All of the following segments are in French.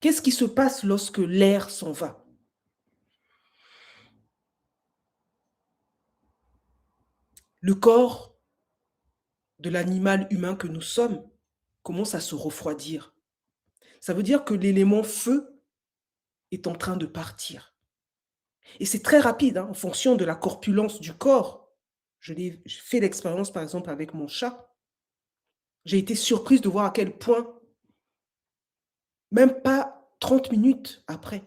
Qu'est-ce qui se passe lorsque l'air s'en va? Le corps de l'animal humain que nous sommes commence à se refroidir. Ça veut dire que l'élément feu est en train de partir. Et c'est très rapide, hein, en fonction de la corpulence du corps. J'ai fait l'expérience, par exemple, avec mon chat. J'ai été surprise de voir à quel point, même pas 30 minutes après,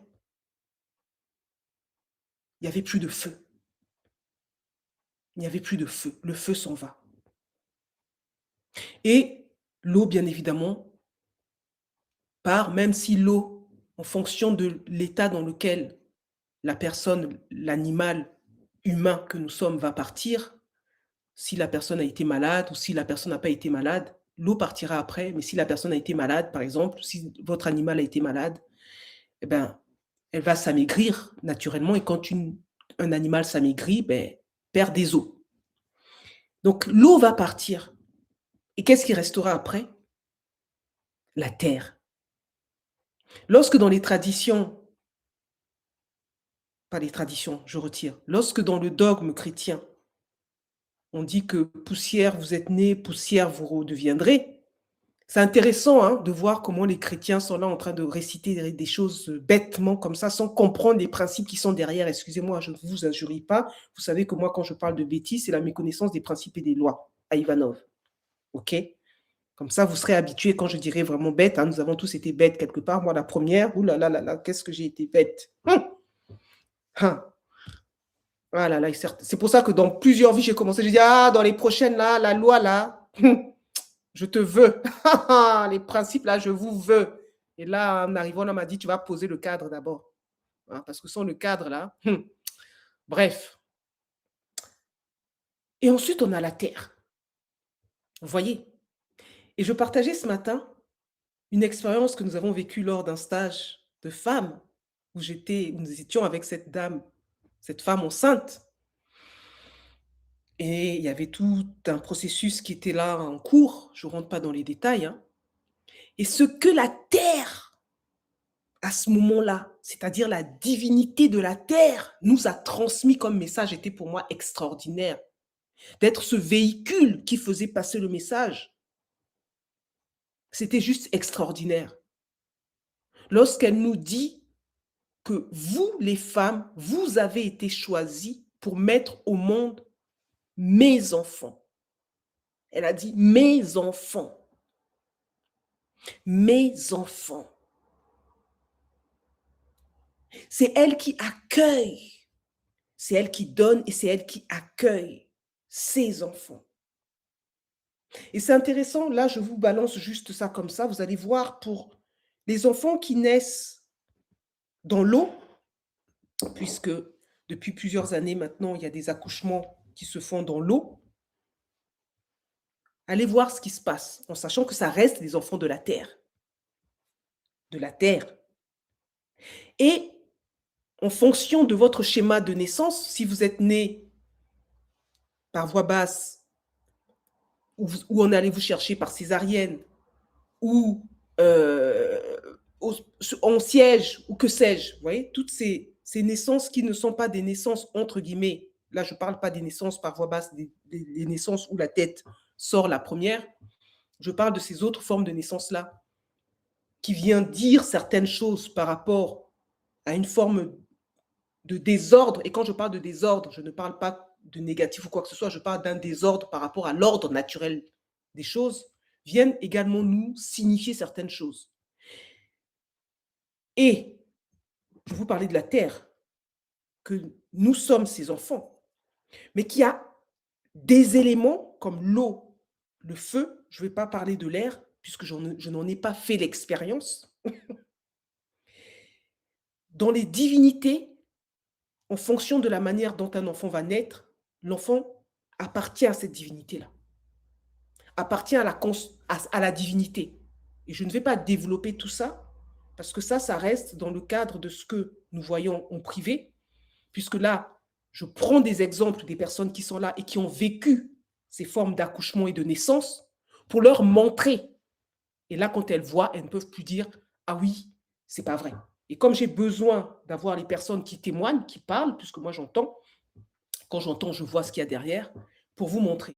il n'y avait plus de feu. Il n'y avait plus de feu. Le feu s'en va. Et l'eau, bien évidemment, part, même si l'eau, en fonction de l'état dans lequel la personne, l'animal humain que nous sommes va partir, si la personne a été malade ou si la personne n'a pas été malade, l'eau partira après. Mais si la personne a été malade, par exemple, si votre animal a été malade, eh ben, elle va s'amaigrir naturellement. Et quand un animal s'amaigrit, ben, perd des os. Donc l'eau va partir. Et qu'est-ce qui restera après? La terre. Lorsque dans les traditions, pas les traditions, je retire, lorsque dans le dogme chrétien, on dit que poussière vous êtes né, poussière vous redeviendrez, c'est intéressant, hein, de voir comment les chrétiens sont là en train de réciter des choses bêtement comme ça, sans comprendre les principes qui sont derrière. Excusez-moi, je ne vous injurie pas. Vous savez que moi, quand je parle de bêtises, c'est la méconnaissance des principes et des lois à Ivanov. OK? Comme ça, vous serez habitués quand je dirai vraiment bête. Hein, nous avons tous été bêtes quelque part. Moi, la première, ouh là là là là, qu'est-ce que j'ai été bête. Hum. Ah là là, c'est pour ça que dans plusieurs vies, j'ai commencé, j'ai dit, ah, dans les prochaines, là, la loi, là, je te veux. Les principes, là, je vous veux. Et là, en arrivant, on m'a dit, tu vas poser le cadre d'abord. Hein, parce que sans le cadre, là, bref. Et ensuite, on a la terre. Vous voyez? Et je partageais ce matin une expérience que nous avons vécue lors d'un stage de femmes où nous étions avec cette dame, cette femme enceinte. Et il y avait tout un processus qui était là en cours. Je ne rentre pas dans les détails. Hein. Et ce que la terre, à ce moment-là, c'est-à-dire la divinité de la terre, nous a transmis comme message était pour moi extraordinaire. D'être ce véhicule qui faisait passer le message. C'était juste extraordinaire. Lorsqu'elle nous dit que vous, les femmes, vous avez été choisies pour mettre au monde mes enfants. Elle a dit mes enfants. Mes enfants. C'est elle qui accueille. C'est elle qui donne et c'est elle qui accueille ses enfants. Et c'est intéressant, là, je vous balance juste ça comme ça. Vous allez voir pour les enfants qui naissent dans l'eau, puisque depuis plusieurs années maintenant, il y a des accouchements qui se font dans l'eau. Allez voir ce qui se passe, en sachant que ça reste des enfants de la terre. De la terre. Et en fonction de votre schéma de naissance, si vous êtes né par voie basse, ou on allait vous chercher par césarienne, ou en siège, ou que sais-je, vous voyez, toutes ces naissances qui ne sont pas des naissances entre guillemets, là je ne parle pas des naissances par voie basse, des naissances où la tête sort la première, je parle de ces autres formes de naissance-là, qui vient dire certaines choses par rapport à une forme de désordre. Et quand je parle de désordre, je ne parle pas de négatif ou quoi que ce soit, je parle d'un désordre par rapport à l'ordre naturel des choses, viennent également nous signifier certaines choses. Et je vous parlais de la terre, que nous sommes ces enfants, mais qu'il y a des éléments comme l'eau, le feu, je ne vais pas parler de l'air, puisque je n'en ai pas fait l'expérience. Dans les divinités, en fonction de la manière dont un enfant va naître, l'enfant appartient à cette divinité-là, appartient à la divinité. Et je ne vais pas développer tout ça, parce que ça reste dans le cadre de ce que nous voyons en privé, puisque là, je prends des exemples des personnes qui sont là et qui ont vécu ces formes d'accouchement et de naissance pour leur montrer. Et là, quand elles voient, elles ne peuvent plus dire « Ah oui, C'est pas vrai. Et comme j'ai besoin d'avoir les personnes qui témoignent, qui parlent, puisque moi j'entends, quand j'entends, je vois ce qu'il y a derrière, pour vous montrer.